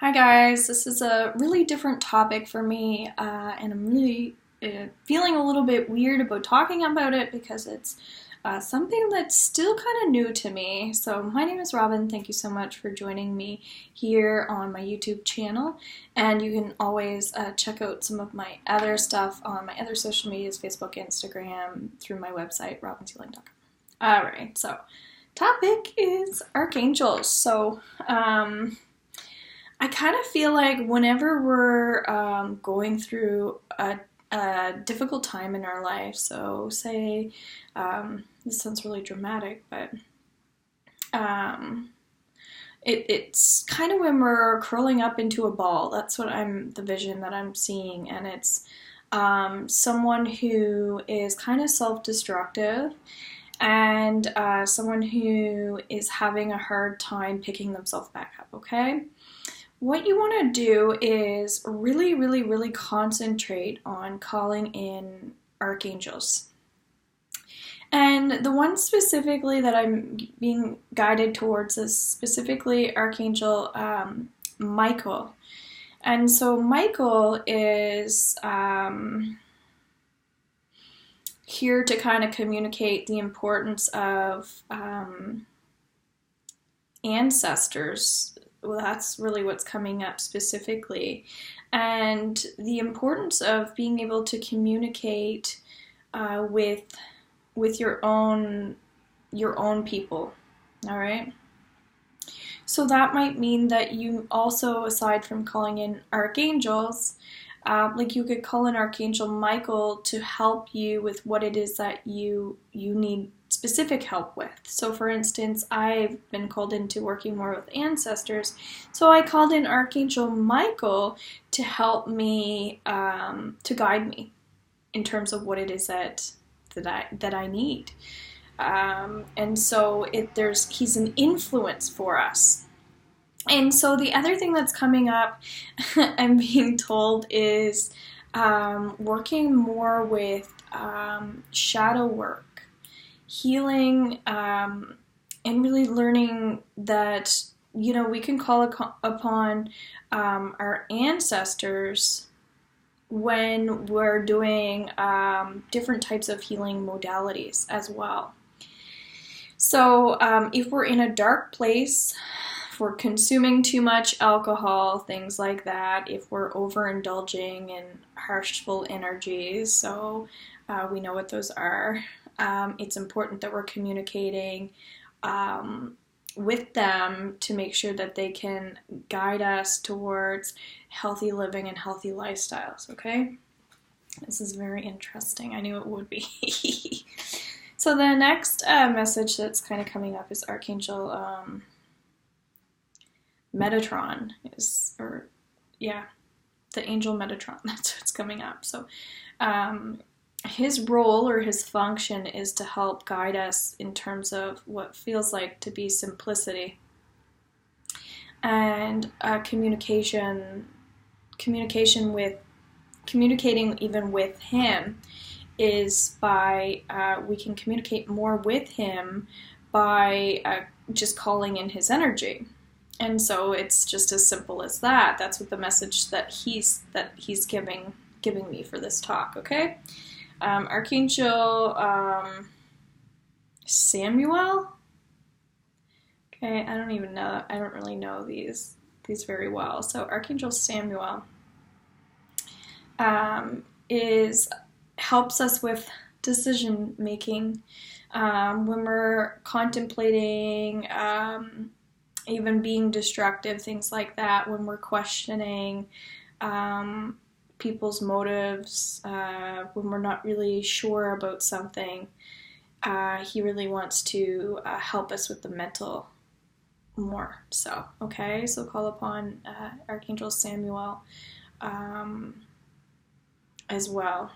Hi guys, this is a really different topic for me, and I'm really feeling a little bit weird about talking about it because it's something that's still kind of new to me. So, my name is Robin. Thank you so much for joining me here on my YouTube channel. And you can always check out some of my other stuff on my other social medias, Facebook, Instagram, through my website, robinshealing.com. Alright, so topic is archangels. I kind of feel like whenever we're going through a difficult time in our life, so say, this sounds really dramatic, but it's kind of when we're curling up into a ball. That's the vision that I'm seeing, and it's someone who is kind of self-destructive and someone who is having a hard time picking themselves back up, okay? What you want to do is really, really, really concentrate on calling in archangels. And the one specifically that I'm being guided towards is specifically Archangel Michael. And so Michael is here to kind of communicate the importance of ancestors. Well, that's really what's coming up specifically, and the importance of being able to communicate with your own people. All right. So that might mean that you also, aside from calling in archangels, like you could call in Archangel Michael to help you with what it is that you need specific help with. So for instance, I've been called into working more with ancestors, so I called in Archangel Michael to help me, to guide me in terms of what it is that I need. And so he's an influence for us. And so the other thing that's coming up, I'm being told, is working more with shadow work, healing, and really learning that, we can call upon our ancestors when we're doing different types of healing modalities as well. So if we're in a dark place, if we're consuming too much alcohol, things like that, if we're overindulging in harshful energies, so we know what those are. It's important that we're communicating with them to make sure that they can guide us towards healthy living and healthy lifestyles, okay? This is very interesting. I knew it would be. So the next message that's kind of coming up is Archangel Metatron, the angel Metatron. That's what's coming up. So his role or his function is to help guide us in terms of what feels like to be simplicity and communicating even with him is by we can communicate more with him by just calling in his energy. And so it's just as simple as that. That's what the message that he's giving me for this talk, okay? Archangel Samuel. Okay, I don't even know. I don't really know these very well. So Archangel Samuel helps us with decision making when we're contemplating, even being destructive, things like that. When we're questioning people's motives, when we're not really sure about something, he really wants to help us with the mental more. So, okay, so call upon Archangel Samuel as well.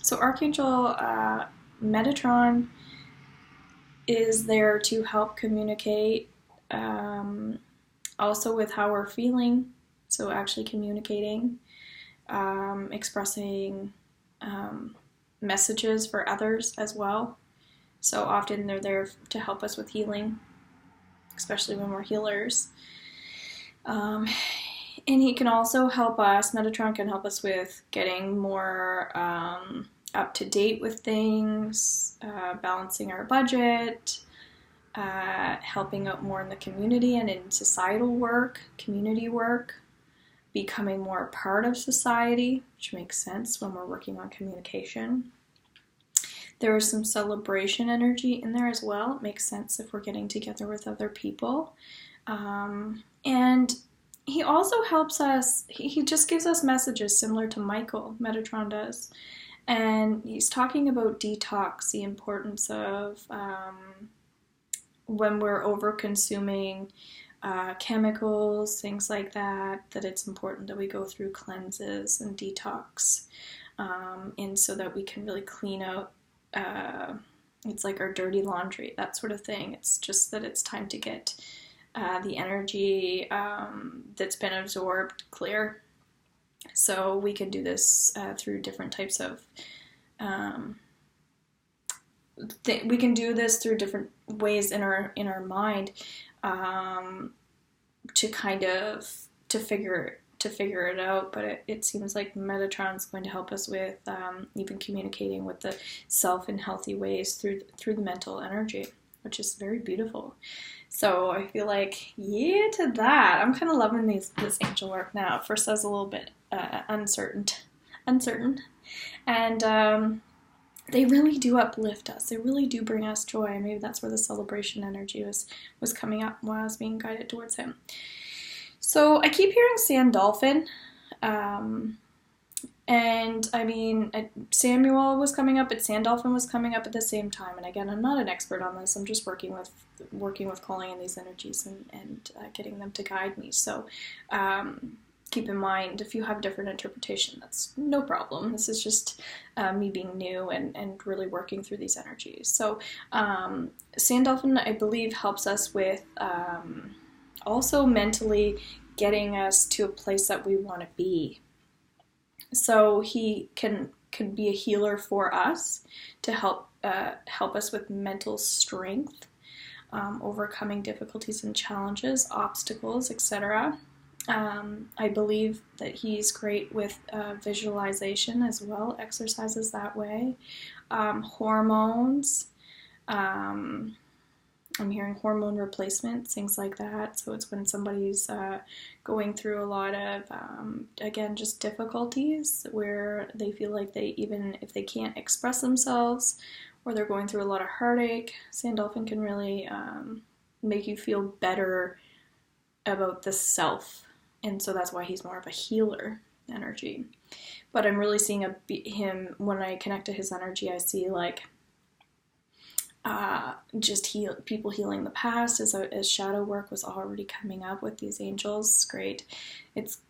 So Archangel Metatron is there to help communicate also with how we're feeling, so actually communicating, expressing messages for others as well. So often they're there to help us with healing, especially when we're healers. And he can also help us, Metatron can help us with getting more up to date with things, balancing our budget, helping out more in the community and in societal work, community work, becoming more a part of society, which makes sense when we're working on communication. There is some celebration energy in there as well. It makes sense if we're getting together with other people. And he also helps us, he just gives us messages similar to Michael, Metatron does. And he's talking about detox, the importance of when we're over consuming chemicals, things like that, that it's important that we go through cleanses and detox. And so that we can really clean out, it's like our dirty laundry, that sort of thing. It's just that it's time to get the energy that's been absorbed clear. So we can do this through different types of we can do this through different ways in our mind to kind of to figure it out. But it seems like Metatron's going to help us with even communicating with the self in healthy ways through the mental energy, which is very beautiful. So I feel like, yeah, to that. I'm kind of loving this angel work now. At first I was a little bit uncertain. And they really do uplift us. They really do bring us joy. Maybe that's where the celebration energy was coming up while I was being guided towards him. So I keep hearing Sandolphin. And I mean, Samuel was coming up, but Sandolphin was coming up at the same time. And again, I'm not an expert on this. I'm just working with calling in these energies and getting them to guide me. So keep in mind, if you have a different interpretation, that's no problem. This is just me being new and really working through these energies. So Sandolphin, I believe, helps us with also mentally getting us to a place that we want to be. So he can be a healer for us to help us with mental strength, overcoming difficulties and challenges, obstacles, etc. I believe that he's great with visualization as well, exercises that way, hormones. I'm hearing hormone replacement, things like that. So it's when somebody's going through a lot of, again, just difficulties where they feel like even if they can't express themselves or they're going through a lot of heartache, Sandolphin can really make you feel better about the self. And so that's why he's more of a healer energy. But I'm really seeing him, when I connect to his energy, I see like just people healing the past as shadow work was already coming up with these angels. It's great. It's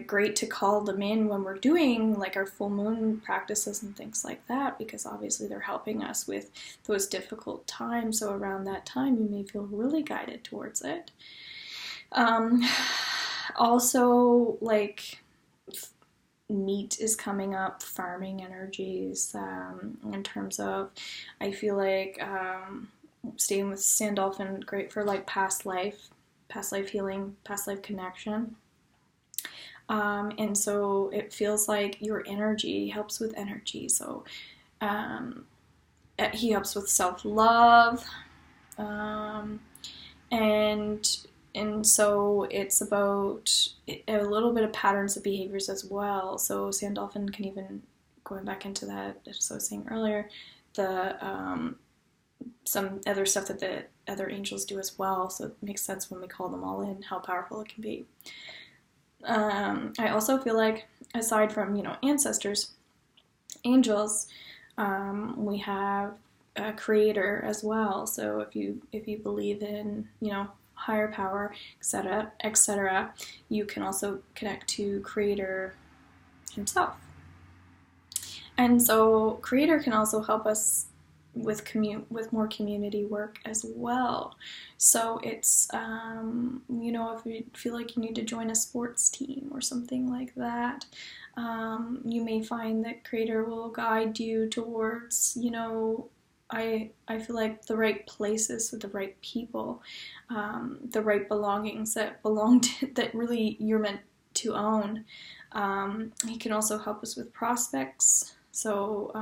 great to call them in when we're doing like our full moon practices and things like that, because obviously they're helping us with those difficult times. So around that time, you may feel really guided towards it. Also, like meat is coming up, farming energies, in terms of, I feel like staying with Sandolphin, great for like past life healing, past life connection. And so it feels like your energy helps with energy. So he helps with self-love, and so it's about a little bit of patterns of behaviors as well. So Sandolphin can even, going back into that, as I was saying earlier, some other stuff that the other angels do as well. So it makes sense when we call them all in, how powerful it can be. I also feel like, aside from, ancestors, angels, we have a creator as well. So if you believe in, higher power, etc., you can also connect to creator himself. And so creator can also help us with more community work as well. So it's if you feel like you need to join a sports team or something like that, you may find that creator will guide you towards, I feel like the right places with the right people, the right belongings that belong to, that really you're meant to own. He can also help us with prospects. So,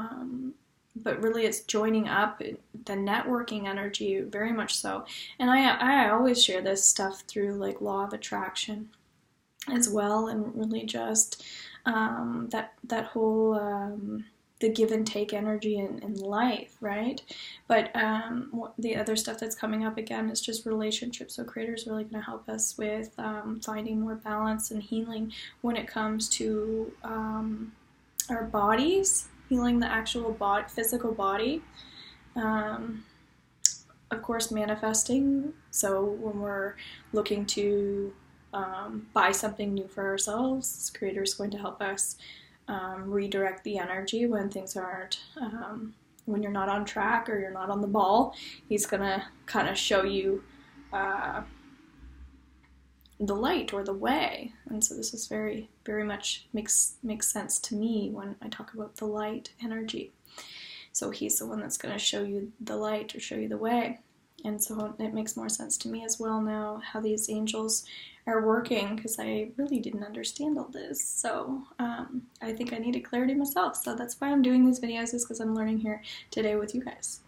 but really it's joining up, the networking energy, very much so. And I always share this stuff through like law of attraction as well, and really just that whole the give and take energy in life, right? But the other stuff that's coming up again is just relationships. So Creator's really going to help us with finding more balance and healing when it comes to our bodies, healing the actual physical body. Of course, manifesting. So when we're looking to buy something new for ourselves, Creator is going to help us redirect the energy when things aren't, when you're not on track or you're not on the ball. He's going to kind of show you the light or the way. And so this is very, very much makes sense to me when I talk about the light energy. So he's the one that's going to show you the light or show you the way. And so it makes more sense to me as well now how these angels are working, because I really didn't understand all this. So I think I needed clarity myself. So that's why I'm doing these videos, is because I'm learning here today with you guys.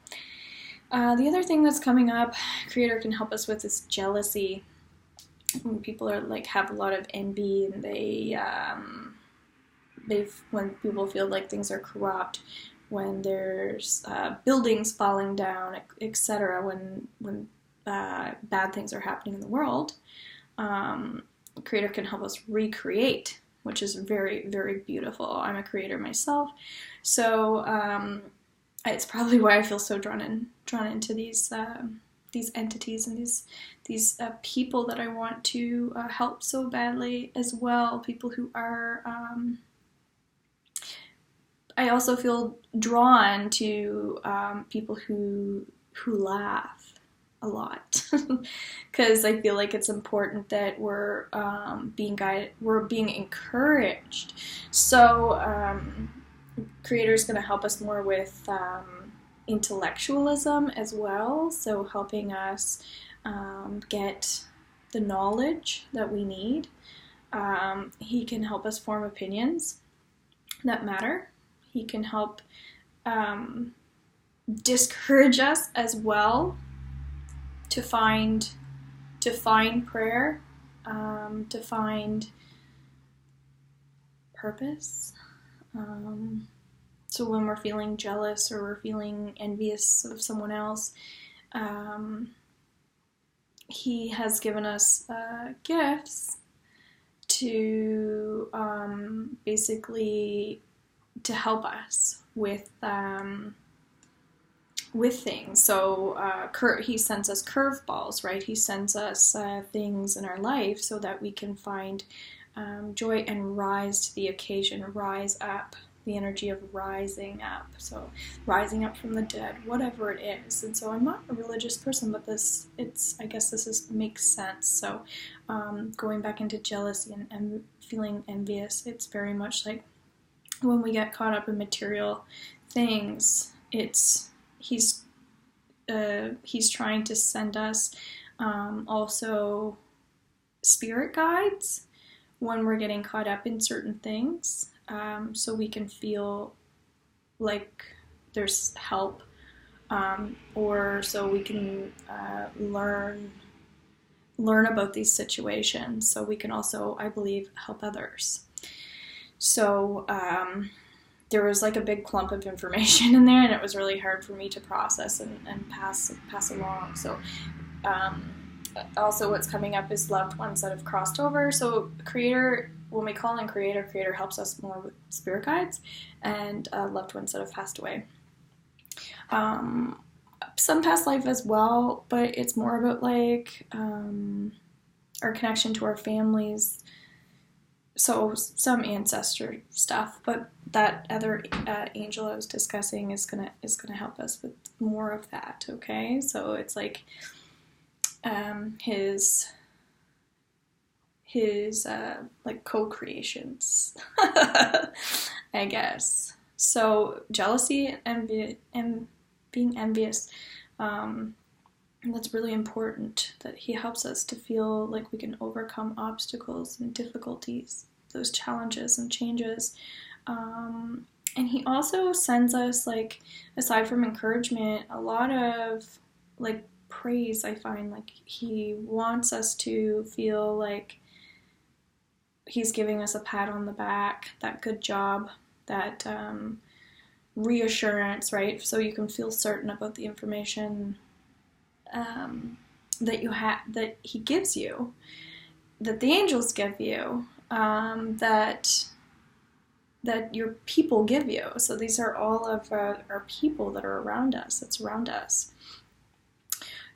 The other thing that's coming up, Creator can help us with, is jealousy. When people are like have a lot of envy, and when people feel like things are corrupt, when there's buildings falling down, etc., when bad things are happening in the world, Creator can help us recreate, which is very, very beautiful. I'm a creator myself, so it's probably why I feel so drawn into these entities and these people that I want to help so badly as well. People who are I also feel drawn to people who laugh a lot, because I feel like it's important that we're being guided, we're being encouraged. So Creator's going to help us more with intellectualism as well, so helping us get the knowledge that we need. He can help us form opinions that matter. He can help discourage us as well, to find prayer, to find purpose. So when we're feeling jealous or we're feeling envious of someone else, he has given us gifts to basically to help us with things. So he sends us curveballs, right? He sends us things in our life so that we can find joy and rise to the occasion, rise up, the energy of rising up. So rising up from the dead, whatever it is. And so I'm not a religious person, but I guess this makes sense. So going back into jealousy and feeling envious, it's very much like when we get caught up in material things, he's trying to send us also spirit guides when we're getting caught up in certain things, so we can feel like there's help, or so we can learn about these situations, so we can also, I believe, help others. So there was like a big clump of information in there, and it was really hard for me to process and pass along. So also what's coming up is loved ones that have crossed over. So Creator, when we call in Creator helps us more with spirit guides and loved ones that have passed away. Some past life as well, but it's more about like our connection to our families. So some ancestor stuff, but that other angel I was discussing is gonna help us with more of that. Okay, so it's like his like co-creations, I guess. So jealousy and being envious, And that's really important, that he helps us to feel like we can overcome obstacles and difficulties, those challenges and changes. And he also sends us, like, aside from encouragement, a lot of, like, praise. I find, like, he wants us to feel like he's giving us a pat on the back, that good job, that reassurance, right? So you can feel certain about the information that you have, that he gives you, that the angels give you, that your people give you. So these are all of our people that are around us, that's around us.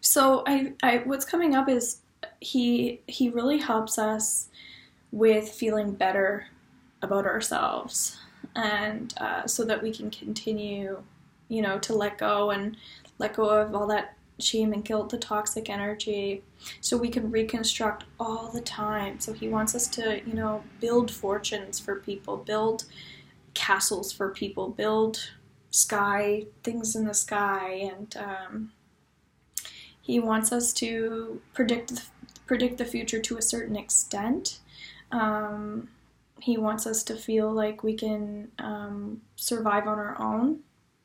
So I what's coming up is he really helps us with feeling better about ourselves, and so that we can continue, to let go of all that shame and guilt, the toxic energy, so we can reconstruct all the time. So he wants us to, build fortunes for people, build castles for people, build things in the sky, and he wants us to predict the future to a certain extent. He wants us to feel like we can survive on our own.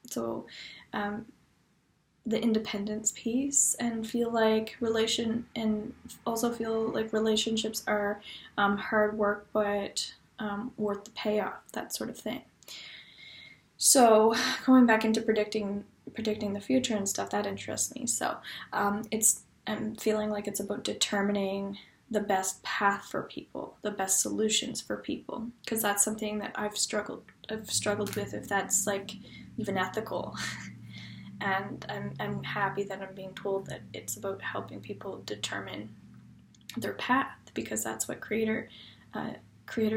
So the independence piece, and feel like relationships are hard work, but worth the payoff, that sort of thing. So going back into predicting the future and stuff, that interests me. So I'm feeling like it's about determining the best path for people, the best solutions for people, because that's something that I've struggled with, if that's like even ethical. And I'm happy that I'm being told that it's about helping people determine their path, because that's what Creator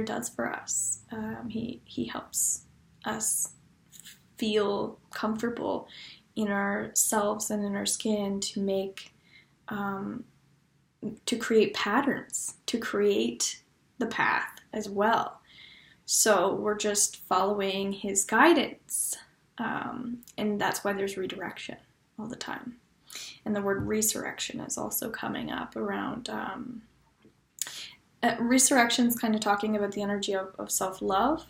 does for us. He helps us feel comfortable in ourselves and in our skin to make to create patterns, to create the path as well. So we're just following his guidance. And that's why there's redirection all the time. And the word resurrection is also coming up around. Resurrection is kind of talking about the energy of self-love.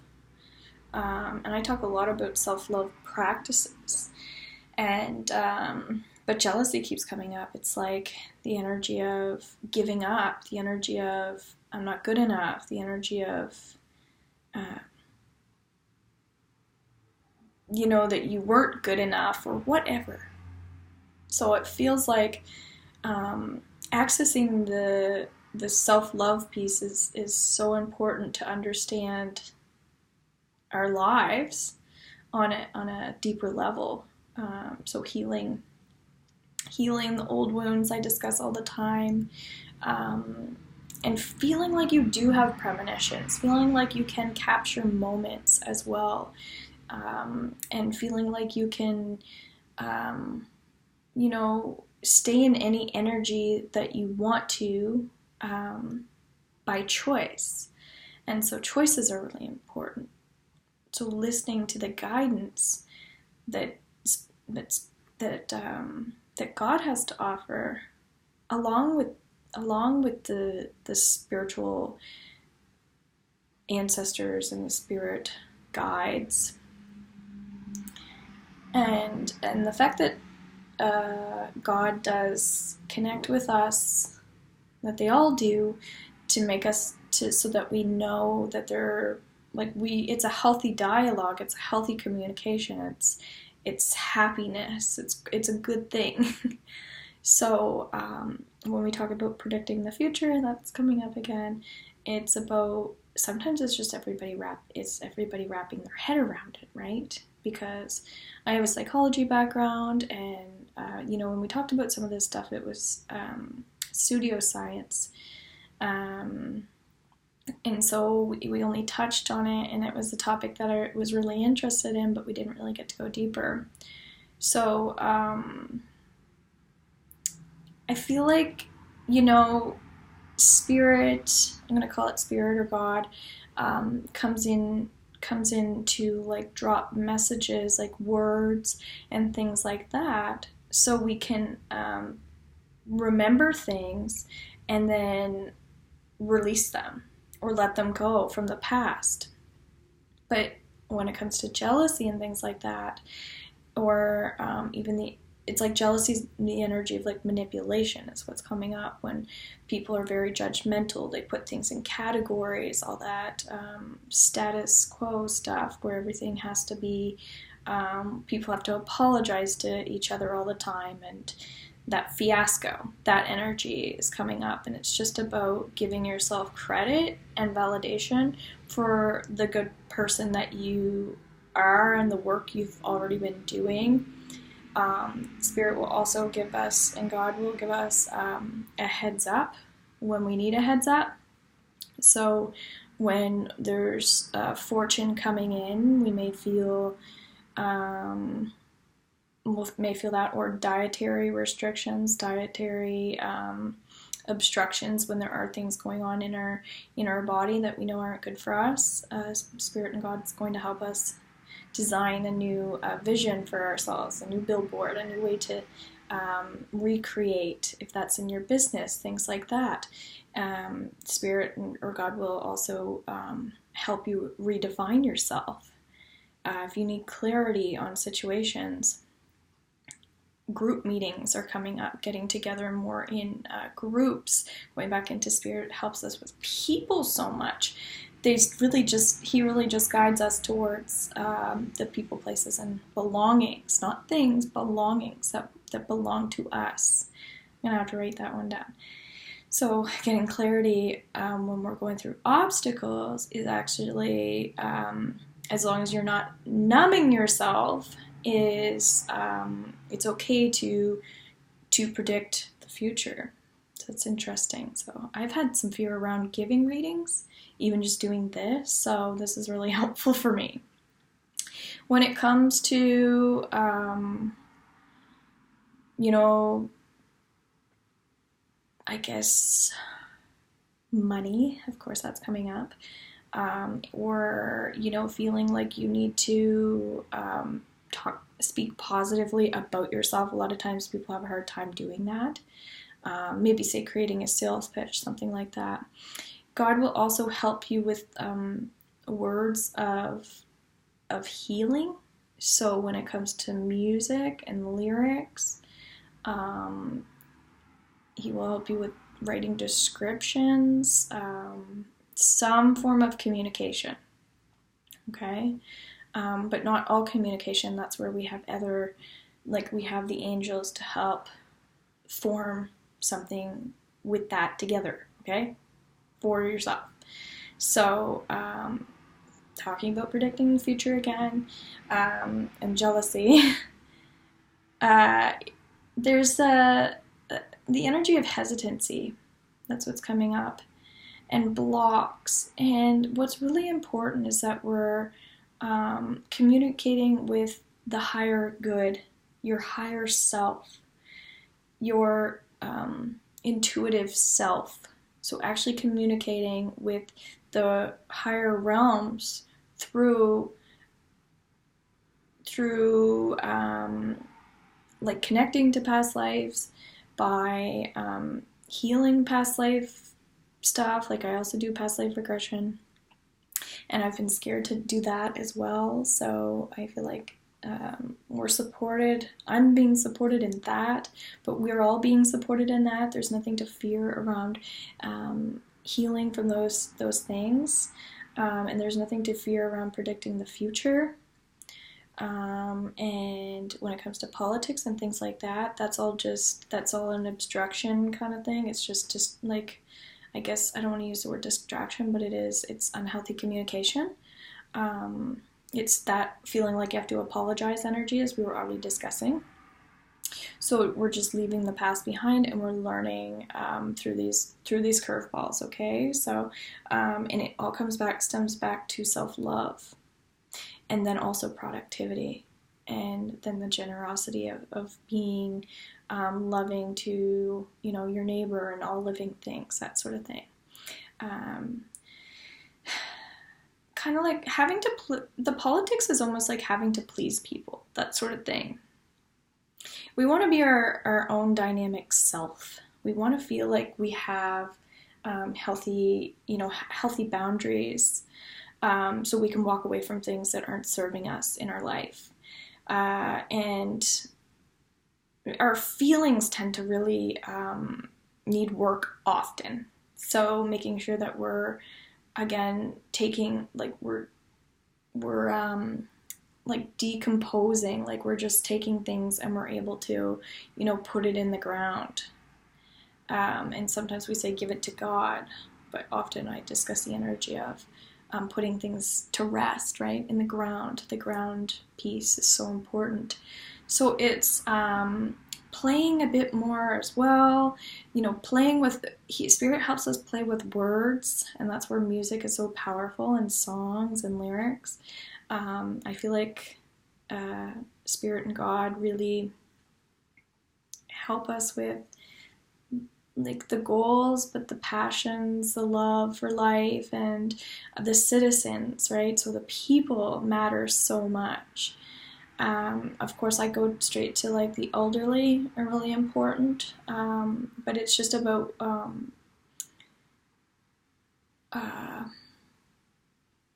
And I talk a lot about self-love practices. And but jealousy keeps coming up. It's like the energy of giving up, the energy of I'm not good enough, the energy of that you weren't good enough or whatever. So it feels like accessing the self-love piece is so important to understand our lives on a deeper level. So healing the old wounds I discuss all the time, and feeling like you do have premonitions, feeling like you can capture moments as well. And feeling like you can, stay in any energy that you want to by choice. And so choices are really important. So listening to the guidance that God has to offer, along with the spiritual ancestors and the spirit guides. And the fact that God does connect with us, that they all do, to make us so that we know that it's a healthy dialogue, it's a healthy communication, it's happiness, it's a good thing. So when we talk about predicting the future, that's coming up again. It's about, sometimes it's just everybody wrapping their head around it, right? Because I have a psychology background, and when we talked about some of this stuff, it was pseudoscience, and so we only touched on it, and it was a topic that I was really interested in, but we didn't really get to go deeper. So I feel like spirit, I'm going to call it spirit or God, comes in to like drop messages, like words and things like that, so we can remember things and then release them or let them go from the past. But when it comes to jealousy and things like that, or it's like jealousy is the energy of like manipulation is what's coming up when people are very judgmental. They put things in categories, all that status quo stuff where everything has to be, people have to apologize to each other all the time, and that fiasco, that energy is coming up, and it's just about giving yourself credit and validation for the good person that you are and the work you've already been doing. Spirit will also give us, and God will give us a heads up when we need a heads up. So when there's fortune coming in, we may feel that, or dietary restrictions, dietary obstructions when there are things going on in our body that we know aren't good for us. Spirit and God is going to help us design a new vision for ourselves, a new billboard, a new way to recreate, if that's in your business, things like that. Spirit or God will also help you redefine yourself. If you need clarity on situations, group meetings are coming up, getting together more in groups. Going back into Spirit helps us with people so much. He really just guides us towards the people, places, and belongings, not things, belongings that belong to us. I'm gonna have to write that one down. So getting clarity when we're going through obstacles is actually, as long as you're not numbing yourself, is it's okay to predict the future. So it's interesting. So I've had some fear around giving readings, even just doing this, so this is really helpful for me. When it comes to I guess money, of course that's coming up, or feeling like you need to speak positively about yourself. A lot of times people have a hard time doing that. Maybe say creating a sales pitch, something like that. God will also help you with words of healing. So when it comes to music and lyrics, He will help you with writing descriptions, some form of communication. Okay? But not all communication. That's where we have we have the angels to help form something with that together, okay, for yourself. So talking about predicting the future again, and jealousy, there's the energy of hesitancy. That's what's coming up, and blocks. And what's really important is that we're communicating with the higher good, your higher self, your intuitive self. So actually communicating with the higher realms through like connecting to past lives, by healing past life stuff. Like I also do past life regression, and I've been scared to do that as well. So I feel like we're supported. I'm being supported in that, but we're all being supported in that. There's nothing to fear around healing from those things, and there's nothing to fear around predicting the future. And when it comes to politics and things like that, that's all an obstruction kind of thing. It's just like, I guess I don't want to use the word distraction, but it's unhealthy communication. It's that feeling like you have to apologize energy, as we were already discussing. So we're just leaving the past behind, and we're learning through these curveballs. Okay, so and it all stems back to self-love, and then also productivity, and then the generosity of being loving to your neighbor and all living things, that sort of thing. Kind of like having to the politics is almost like having to please people, that sort of thing, we want to be our own dynamic self. We want to feel like we have healthy boundaries, so we can walk away from things that aren't serving us in our life. And our feelings tend to really need work often. So making sure that we're, again, we're like decomposing, like we're just taking things and we're able to, put it in the ground. And sometimes we say give it to God, but often I discuss the energy of putting things to rest, right, in the ground. The ground piece is so important. So it's playing a bit more as well, playing with, Spirit helps us play with words, and that's where music is so powerful, and songs and lyrics. I feel like Spirit and God really help us with like the goals, but the passions, the love for life, and the citizens, right? So the people matter so much. Of course, I go straight to like the elderly are really important, but it's just about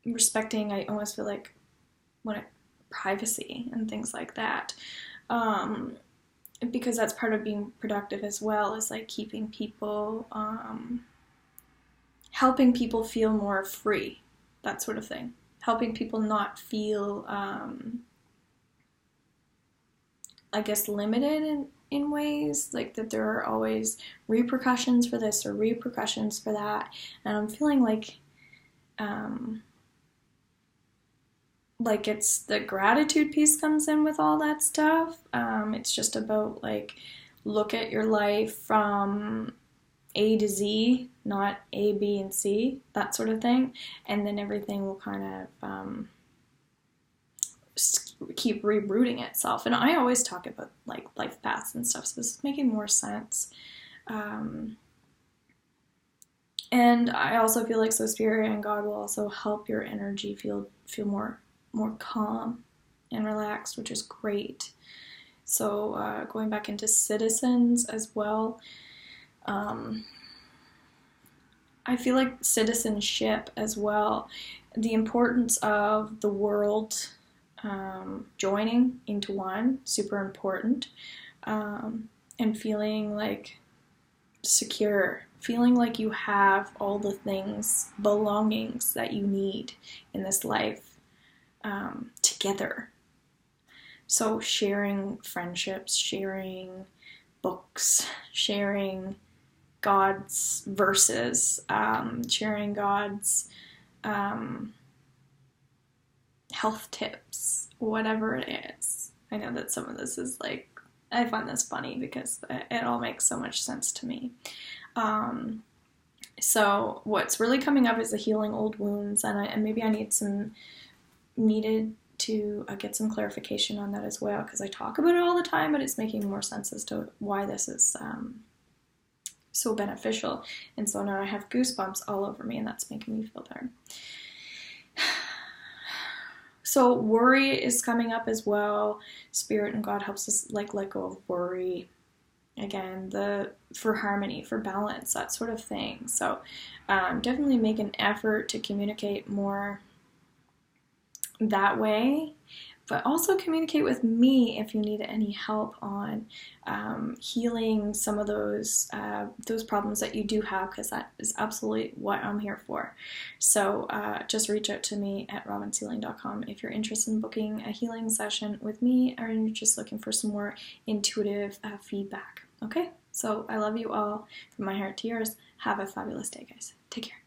respecting. I almost feel like privacy and things like that. Because that's part of being productive as well, is like keeping people, helping people feel more free, that sort of thing. Helping people not feel, I guess, limited in ways, like that there are always repercussions for this or repercussions for that. And I'm feeling like it's the gratitude piece comes in with all that stuff. It's just about like, look at your life from A to Z, not A, B, and C, that sort of thing. And then everything will kind of keep rerouting itself. And I always talk about like life paths and stuff, so this is making more sense. And I also feel like, so Spirit and God will also help your energy feel more calm and relaxed, which is great. So going back into citizens as well, I feel like citizenship as well, the importance of the world joining into one, super important, and feeling like secure, feeling like you have all the things, belongings that you need in this life together. So sharing friendships, sharing books, sharing God's verses, sharing God's health tips, whatever it is. I know that some of this is like, I find this funny because it all makes so much sense to me. So what's really coming up is the healing old wounds, and maybe I needed to get some clarification on that as well, because I talk about it all the time, but it's making more sense as to why this is so beneficial. And so now I have goosebumps all over me, and that's making me feel better. So worry is coming up as well. Spirit and God helps us like let go of worry. Again, for harmony, for balance, that sort of thing. So definitely make an effort to communicate more that way, but also communicate with me if you need any help on healing some of those problems that you do have, because that is absolutely what I'm here for. So just reach out to me at robinsealing.com if you're interested in booking a healing session with me, or you're just looking for some more intuitive feedback. Okay, so I love you all. From my heart to yours, have a fabulous day, guys. Take care.